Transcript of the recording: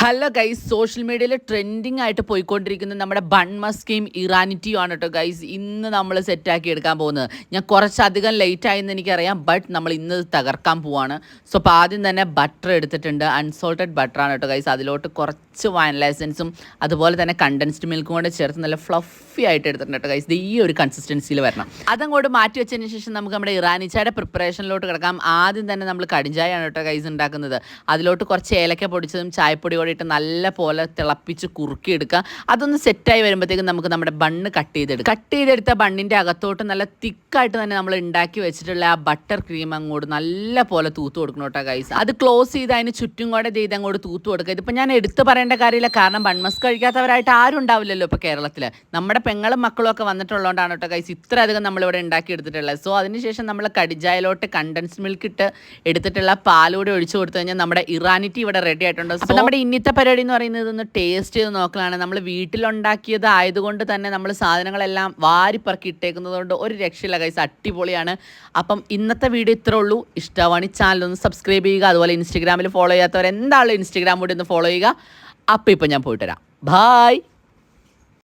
Hello guys, social മീഡിയയിൽ trending ആയിട്ട് പോയിക്കൊണ്ടിരിക്കുന്ന നമ്മുടെ ബൺ മസ്കയും ഇറാനിറ്റിയും ആണ് കേട്ടോ ഗൈസ് ഇന്ന് നമ്മൾ സെറ്റാക്കി എടുക്കാൻ പോകുന്നത്. ഞാൻ കുറച്ചധികം ലേറ്റ് ആയെന്ന് എനിക്കറിയാം, ബട്ട് നമ്മൾ ഇന്ന് തകർക്കാൻ പോവാണ്. സോ അപ്പോൾ ആദ്യം തന്നെ ബട്ടർ എടുത്തിട്ടുണ്ട്, അൺസോൾട്ടഡ് ബട്ടറാണ് കേട്ടോ ഗൈസ്. അതിലോട്ട് കുറച്ച് വാനില എസൻസും അതുപോലെ തന്നെ കണ്ടൻസ്ഡ് മിൽക്കും കൂടെ ചേർത്ത് നല്ല ഫ്ലഫി ആയിട്ട് എടുത്തിട്ടുണ്ട് കേട്ടോ ഗൈസ്. ഈ ഒരു കൺസിസ്റ്റൻസിയിൽ വരണം. അതങ്ങോട്ട് മാറ്റി വെച്ചതിന് ശേഷം നമുക്ക് നമ്മുടെ ഇറാനിച്ചയുടെ പ്രിപ്പറേഷനിലോട്ട് കിടക്കാം. ആദ്യം തന്നെ നമ്മൾ കടിഞ്ചായാണ് കേട്ടോ ഗൈസ് ഉണ്ടാക്കുന്നത്. അതിലോട്ട് കുറച്ച് ഏലക്ക പൊടിച്ചതും ചായപ്പൊടിയോടെ ഇട്ട് നല്ല പോലെ തിളപ്പിച്ച് കുറുക്കിയെടുക്കുക. അതൊന്ന് സെറ്റായി വരുമ്പോഴത്തേക്കും നമുക്ക് നമ്മുടെ ബണ്ണ് കട്ട് ചെയ്തെടുത്ത ബണ്ണിൻ്റെ അകത്തോട്ട് നല്ല തിക്കായിട്ട് തന്നെ നമ്മൾ ഉണ്ടാക്കി വെച്ചിട്ടുള്ള ആ ബട്ടർ ക്രീം അങ്ങോട്ട് നല്ല പോലെ തൂത്ത് കൊടുക്കണം കേട്ടോ ഗൈസ്. അത് ക്ലോസ് ചെയ്ത് അതിന് ചുറ്റും കൂടെ ചെയ്ത് അങ്ങോട്ട് തൂത്ത് കൊടുക്കുക. ഇതിപ്പോൾ ഞാൻ എടുത്ത് പറയേണ്ട കാര്യമില്ല, കാരണം ബൺമസ്ക് കഴിക്കാത്തവരായിട്ട് ആരും ഉണ്ടാവില്ലല്ലോ ഇപ്പോൾ കേരളത്തിൽ. നമ്മുടെ പെങ്ങളും മക്കളും ഒക്കെ വന്നിട്ടുള്ളതുകൊണ്ടാണ് കേട്ടോ ഗൈസ് ഇത്ര അധികം നമ്മളിവിടെ ഉണ്ടാക്കി എടുത്തിട്ടുള്ളത്. സോ അതിനുശേഷം നമ്മൾ കടിജായിലോട്ട് കണ്ടൻസ്ഡ് മിൽക്ക് ഇട്ട് എടുത്തിട്ടുള്ള പാലൂടെ ഒഴിച്ചു കൊടുത്തു കഴിഞ്ഞാൽ നമ്മുടെ ഇറാനിറ്റി ഇവിടെ റെഡി ആയിട്ടുണ്ട്. സോ നമ്മുടെ ഇന്നത്തെ പരിപാടി എന്ന് പറയുന്നത് ഒന്ന് ടേസ്റ്റ് ചെയ്ത് നോക്കലാണ്. നമ്മൾ വീട്ടിലുണ്ടാക്കിയത് ആയതുകൊണ്ട് തന്നെ നമ്മൾ സാധനങ്ങളെല്ലാം വാരിപ്പറക്കി ഇട്ടേക്കുന്നത് കൊണ്ട് ഒരു രക്ഷയില്ല ഗൈസ്, അടിപൊളിയാണ്. അപ്പം ഇന്നത്തെ വീഡിയോ ഇത്രേ ഉള്ളൂ. ഇഷ്ടമാണ് ഈ ചാനൽ ഒന്ന് സബ്സ്ക്രൈബ് ചെയ്യുക. അതുപോലെ ഇൻസ്റ്റഗ്രാമിൽ ഫോളോ ചെയ്യാത്തവർ എന്തായാലും ഇൻസ്റ്റഗ്രാം കൂടി ഒന്ന് ഫോളോ ചെയ്യുക. അപ്പോൾ ഇപ്പം ഞാൻ പോയിട്ട് വരാം. ബായ്.